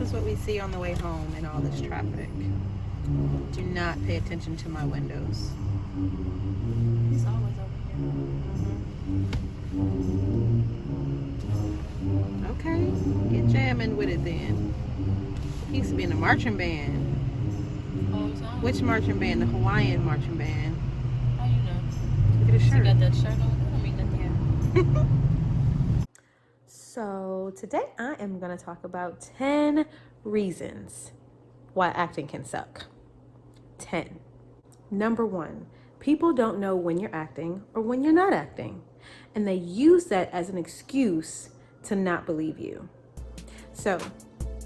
is what we see on the way home in all this traffic. Do not pay attention to my windows. It's always over Okay, get jamming with it then. He used to be in a marching band. here. Whole time. Which marching band? The Hawaiian marching band. How you know? Look at his She shirt. got that shirt on. That don't mean nothing. So today I am going to talk about 10 reasons why acting can suck. 10. Number 1, people don't know when you're acting or when you're not acting, and they use that as an excuse to not believe you. So,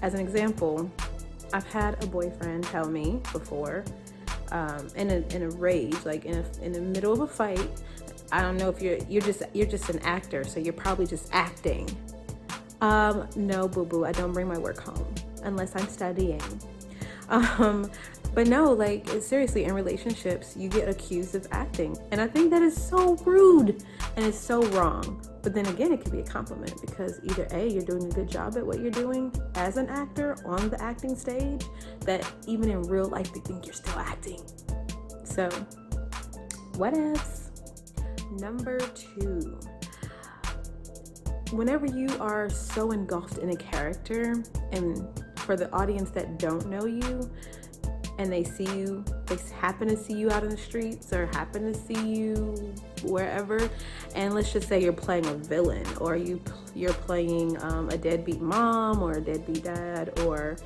as an example, I've had a boyfriend tell me before, in a rage, like in the middle of a fight. I don't know if you're just an actor, so you're probably just acting. No, boo-boo, I don't bring my work home unless I'm studying. But no, like seriously, in relationships, you get accused of acting. And I think that is so rude and it's so wrong. But then again, it could be a compliment because either A, you're doing a good job at what you're doing as an actor on the acting stage, that even in real life, they think you're still acting. So, what else? Number 2. Whenever you are so engulfed in a character, and for the audience that don't know you, and they happen to see you out in the streets or happen to see you wherever, and let's just say you're playing a villain, or you're playing a deadbeat mom or a deadbeat dad, or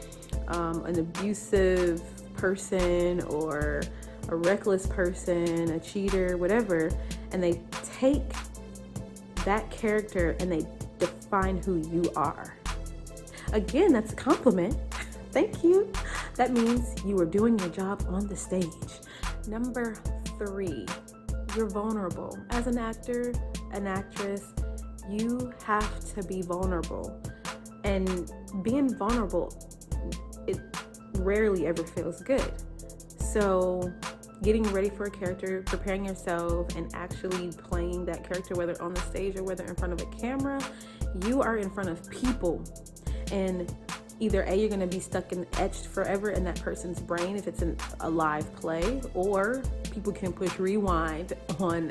an abusive person, or a reckless person, a cheater, whatever, and they take that character and they define who you are. Again, that's a compliment. Thank you. That means you are doing your job on the stage. Number 3, you're vulnerable. As an actor, an actress, you have to be vulnerable. And being vulnerable, it rarely ever feels good. So getting ready for a character, preparing yourself, and actually playing that character, whether on the stage or whether in front of a camera, you are in front of people. And either A, you're going to be stuck and etched forever in that person's brain if it's a live play, or people can push rewind on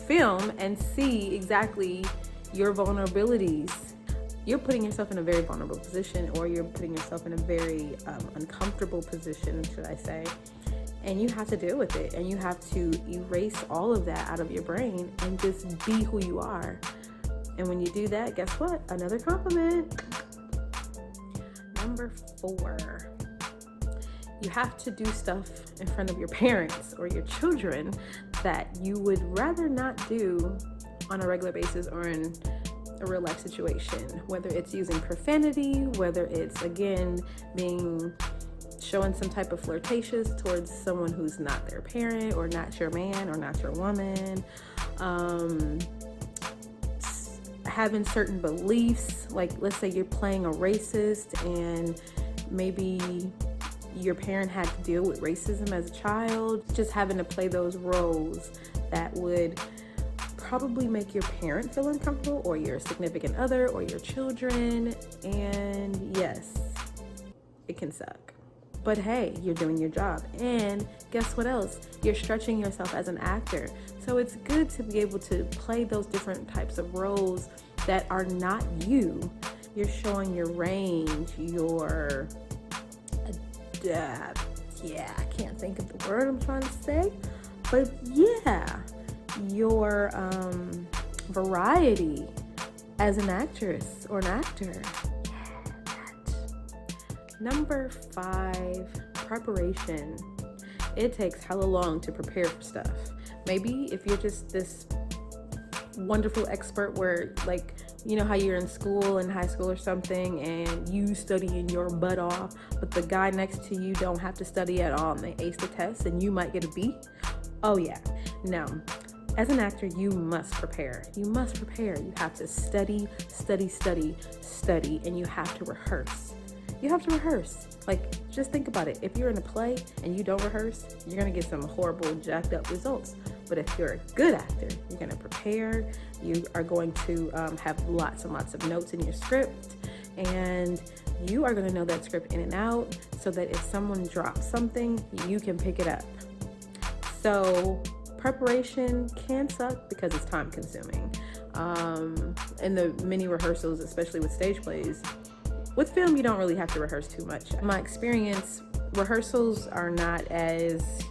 film and see exactly your vulnerabilities. You're putting yourself in a very vulnerable position, or you're putting yourself in a very uncomfortable position, should I say. And you have to deal with it, and you have to erase all of that out of your brain and just be who you are. And when you do that, guess what? Another compliment. Number 4, you have to do stuff in front of your parents or your children that you would rather not do on a regular basis or in a real life situation, whether it's using profanity, whether it's, again, showing some type of flirtatious towards someone who's not their parent or not your man or not your woman, having certain beliefs, like let's say you're playing a racist and maybe your parent had to deal with racism as a child, just having to play those roles that would probably make your parent feel uncomfortable, or your significant other, or your children. And yes, it can suck. But hey, you're doing your job. And guess what else? You're stretching yourself as an actor. So it's good to be able to play those different types of roles that are not you. You're showing your range, your, I can't think of the word I'm trying to say. But yeah, your variety as an actress or an actor. Number 5, preparation. It takes hella long to prepare for stuff. Maybe if you're just this wonderful expert where, like, you know how you're in school, in high school or something, and you studying your butt off, but the guy next to you don't have to study at all and they ace the test and you might get a B? Oh yeah. Now, as an actor, you must prepare. You must prepare. You have to study, and you have to rehearse. You have to rehearse. Like, just think about it. If you're in a play and you don't rehearse, you're going to get some horrible, jacked up results. But if you're a good actor, you're going to prepare. You are going to have lots and lots of notes in your script. And you are going to know that script in and out so that if someone drops something, you can pick it up. So preparation can suck because it's time consuming. In the mini rehearsals, especially with stage plays, with film, you don't really have to rehearse too much. In my experience, rehearsals are not as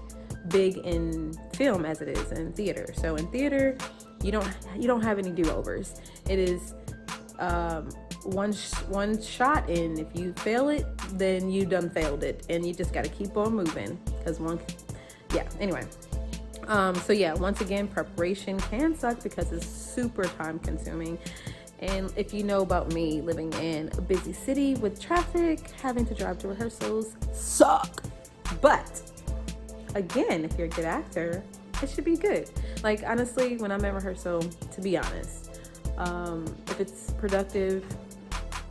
big in film as it is in theater. So in theater, you don't have any do-overs. It is one shot, and if you fail it, then you done failed it, and you just got to keep on moving because anyway. So yeah, once again, preparation can suck because it's super time consuming. And if you know about me, living in a busy city with traffic, having to drive to rehearsals suck. But again, if you're a good actor, it should be good. Like, honestly, when I'm at rehearsal, to be honest, if it's productive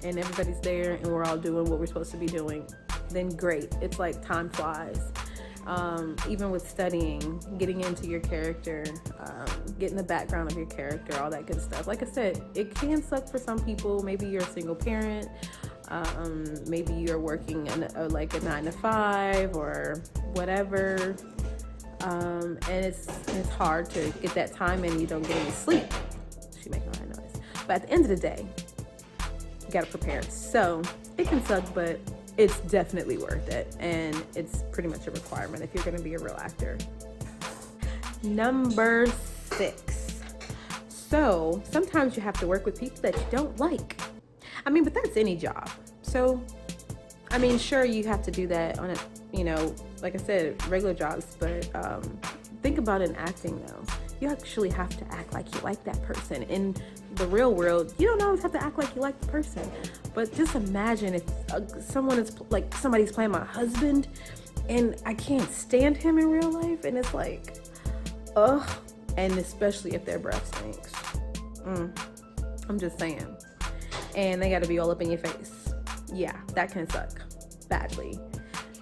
and everybody's there and we're all doing what we're supposed to be doing, then great. It's like time flies. Even with studying, getting into your character, getting the background of your character, all that good stuff. Like I said, it can suck for some people. Maybe you're a single parent. Maybe you're working in a 9-to-5 or whatever. And it's hard to get that time in. You don't get any sleep. She making a lot of noise. But at the end of the day, you gotta prepare. So it can suck, but it's definitely worth it, and it's pretty much a requirement if you're going to be a real actor. Number 6. So sometimes you have to work with people that you don't like. I mean, but that's any job. So, I mean, sure, you have to do that on like I said, regular jobs, but think about it in acting though. You actually have to act like you like that person. In the real world, you don't always have to act like you like the person. But just imagine if somebody's playing my husband and I can't stand him in real life, and it's like, ugh. And especially if their breath stinks. I'm just saying. And they got to be all up in your face. Yeah, that can suck badly.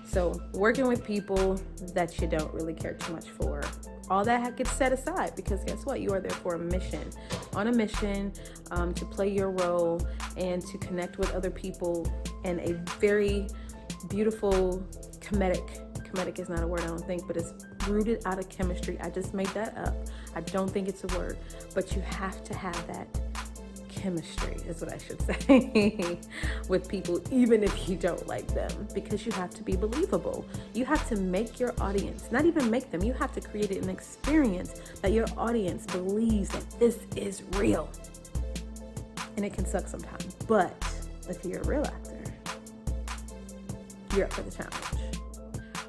So working with people that you don't really care too much for, all that gets set aside, because guess what? You are there for a mission, on a mission to play your role and to connect with other people in a very beautiful comedic is not a word, I don't think, but it's rooted out of chemistry. I just made that up. I don't think it's a word, but you have to have that chemistry, is what I should say, with people, even if you don't like them, because you have to be believable. You have to make your audience, not even make them, you have to create an experience that your audience believes that this is real. And it can suck sometimes, but if you're a real actor, you're up for the challenge.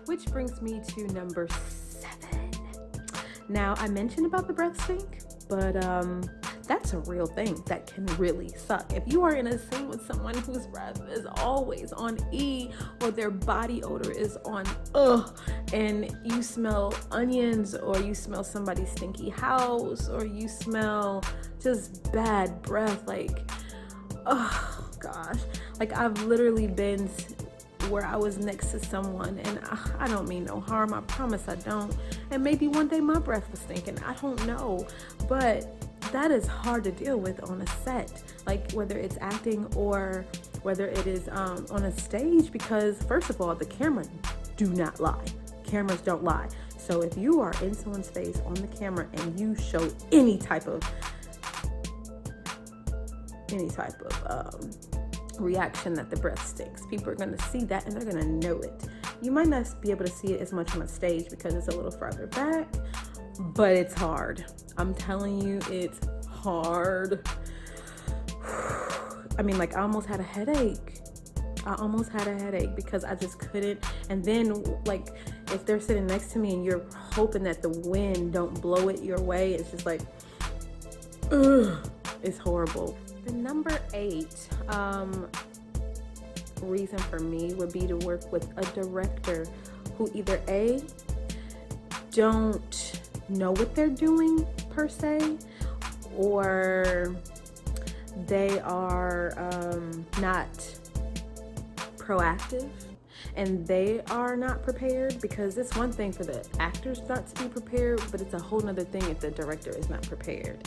Which brings me to number 7. Now, I mentioned about the breath stink, but that's a real thing that can really suck. If you are in a scene with someone whose breath is always on E, or their body odor is on and you smell onions, or you smell somebody's stinky house, or you smell just bad breath, like, oh gosh. Like, I've literally been where I was next to someone, and I don't mean no harm, I promise I don't. And maybe one day my breath was stinking, I don't know. But that is hard to deal with on a set, like whether it's acting or whether it is on a stage, because first of all, the camera do not lie. Cameras don't lie. So if you are in someone's face on the camera and you show any type of reaction that the breath stinks, people are going to see that and they're going to know it. You might not be able to see it as much on a stage because it's a little farther back, but it's hard. I'm telling you, it's hard. I mean, like, I almost had a headache because I just couldn't. And then, like, if they're sitting next to me and you're hoping that the wind don't blow it your way, it's just like, ugh, it's horrible. The number 8 reason for me would be to work with a director who either A, don't know what they're doing per se, or they are not proactive and they are not prepared, because it's one thing for the actors not to be prepared, but it's a whole nother thing if the director is not prepared.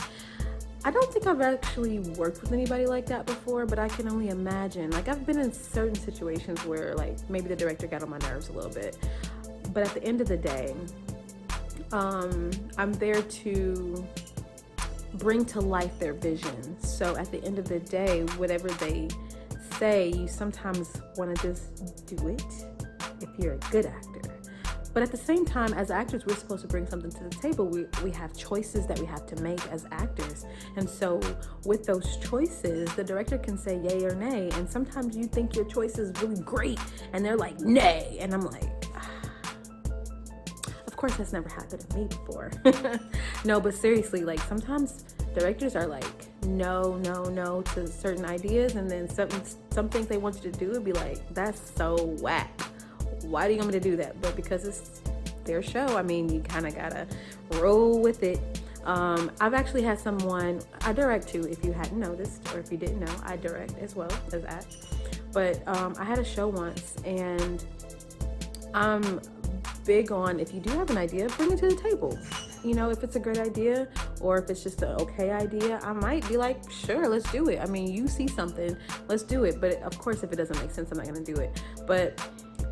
I don't think I've actually worked with anybody like that before, but I can only imagine. Like, I've been in certain situations where, like, maybe the director got on my nerves a little bit. But at the end of the day, I'm there to bring to life their vision. So at the end of the day, whatever they say, you sometimes want to just do it if you're a good actor. But at the same time, as actors, we're supposed to bring something to the table. We have choices that we have to make as actors. And so with those choices, the director can say yay or nay. And sometimes you think your choice is really great and they're like, nay. And I'm like, of course that's never happened to me before. No, but seriously, like sometimes directors are like, no to certain ideas. And then some things they want you to do would be like, that's so whack. Why do you want me to do that? But because it's their show, I mean, you kind of gotta roll with it. I've actually had someone, I direct too, if you hadn't noticed, or if you didn't know, I direct as well as act. But I had a show once, and I'm big on, if you do have an idea, bring it to the table. You know, if it's a great idea, or if it's just an okay idea, I might be like, sure, let's do it. I mean, you see something, let's do it. But of course, if it doesn't make sense, I'm not gonna do it. But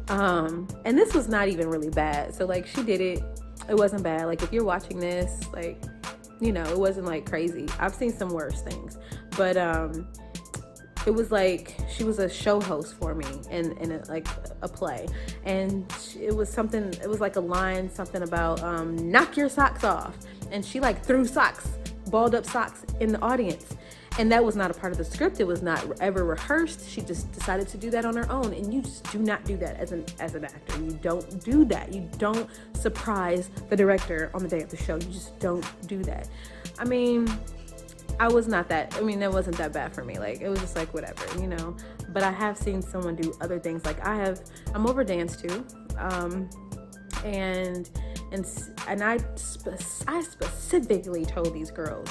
and this was not even really bad. So like, she did it. It wasn't bad. Like, if you're watching this, like, you know, it wasn't like crazy. I've seen some worse things, but it was like, she was a show host for me in a play, and it was something. It was like a line, something about knock your socks off, and she like threw socks, balled up socks in the audience. And that was not a part of the script. It was not ever rehearsed. She just decided to do that on her own. And you just do not do that as an actor. You don't do that. You don't surprise the director on the day of the show. You just don't do that. I mean, that wasn't that bad for me. Like, it was just like, whatever, you know. But I have seen someone do other things. Like, I'm over dance too. And I specifically told these girls,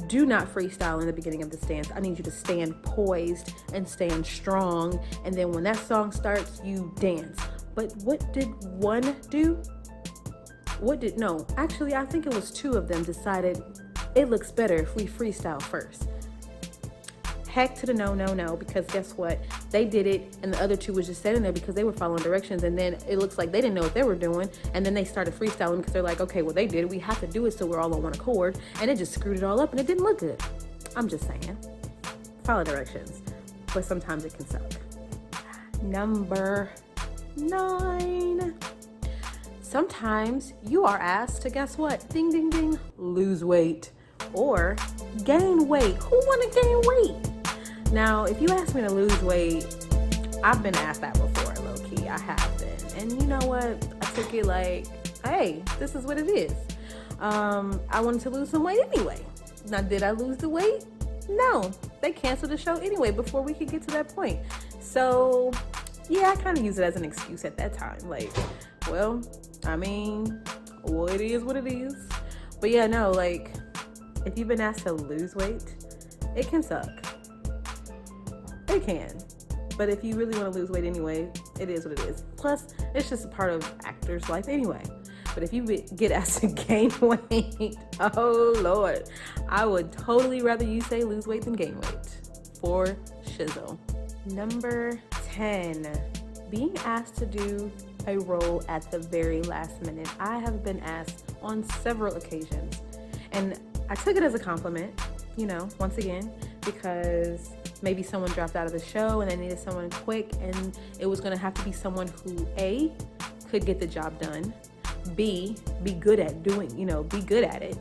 do not freestyle in the beginning of this dance. I need you to stand poised and stand strong. And then when that song starts, you dance. But what did one do? Actually, I think it was two of them decided it looks better if we freestyle first. Heck to the no, because guess what? They did it, and the other two was just sitting there because they were following directions, and then it looks like they didn't know what they were doing, and then they started freestyling because they're like, okay, well, they did it. We have to do it so we're all on one accord, and it just screwed it all up, and it didn't look good. I'm just saying. Follow directions, but sometimes it can suck. Number 9. Sometimes you are asked to, guess what? Ding, ding, ding, lose weight or gain weight. Who want to gain weight? Now, if you ask me to lose weight, I've been asked that before, low key. I have been. And you know what? I took it like, hey, this is what it is. I wanted to lose some weight anyway. Now, did I lose the weight? No. They canceled the show anyway before we could get to that point. So, yeah, I kind of use it as an excuse at that time. Like, well, I mean, well, it is what it is. But yeah, no, like, if you've been asked to lose weight, it can suck. It can. But if you really want to lose weight anyway, it is what it is. Plus, it's just a part of actors' life anyway. But if you get asked to gain weight, oh Lord, I would totally rather you say lose weight than gain weight. For shizzle. Number 10, being asked to do a role at the very last minute. I have been asked on several occasions, and I took it as a compliment, you know, once again, because maybe someone dropped out of the show and they needed someone quick, and it was going to have to be someone who A, could get the job done, B, be good at doing, be good at it,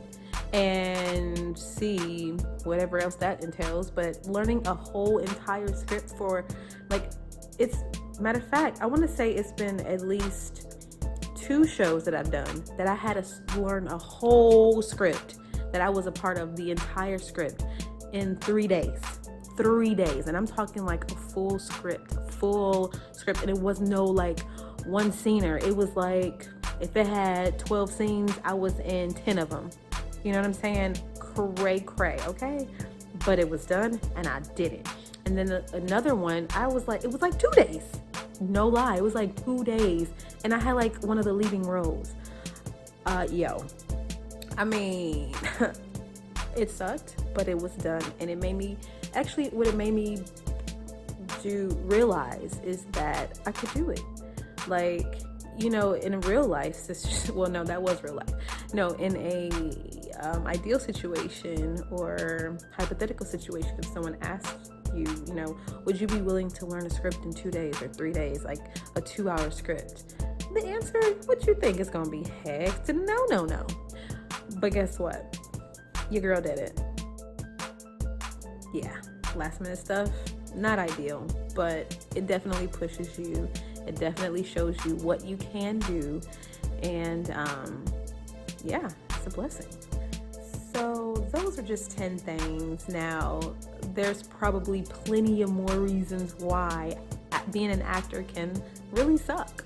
and C, whatever else that entails. But learning a whole entire script for, like, it's, matter of fact, I want to say it's been at least 2 shows that I've done that I had to learn a whole script, that I was a part of the entire script in 3 days. 3 days. And I'm talking like a full script. And it was no like one scener. It was like, if it had 12 scenes, I was in 10 of them. You know what I'm saying? Cray, okay? But it was done and I did it. And then another one, it was like 2 days. No lie, it was like 2 days. And I had like one of the leading roles. I mean, it sucked. but it was done. And it made me, actually, what it made me realize is that I could do it. Like, you know, in real life, well, no, that was real life. No, in a ideal situation or hypothetical situation, if someone asked you, you know, would you be willing to learn a script in 2 days or 3 days, like a 2-hour script? The answer, what you think, is gonna be heck to no. But guess what? Your girl did it. Yeah, last minute stuff, not ideal, but it definitely pushes you. It definitely shows you what you can do. And yeah, it's a blessing. So those are just 10 things. Now, there's probably plenty of more reasons why being an actor can really suck.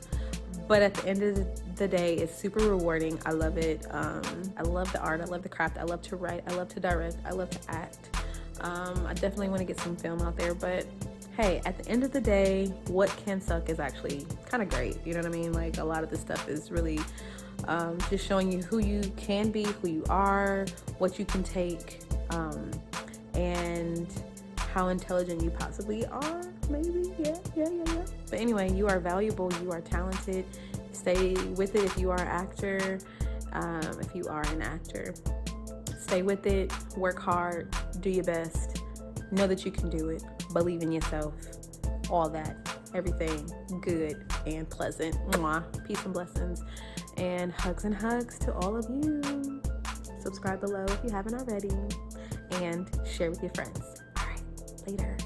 But at the end of the day, it's super rewarding. I love it. I love the art. I love the craft. I love to write. I love to direct. I love to act. I definitely want to get some film out there. But hey, at the end of the day, what can suck is actually kind of great. You know what I mean? Like, a lot of this stuff is really just showing you who you can be, who you are, what you can take, and how intelligent you possibly are. Maybe, yeah. But anyway, you are valuable. You are talented. Stay with it if you are an actor. If you are an actor, stay with it. Work hard. Do your best. Know that you can do it. Believe in yourself. All that. Everything good and pleasant. Mwah. Peace and blessings. And hugs to all of you. Subscribe below if you haven't already. And share with your friends. All right. Later.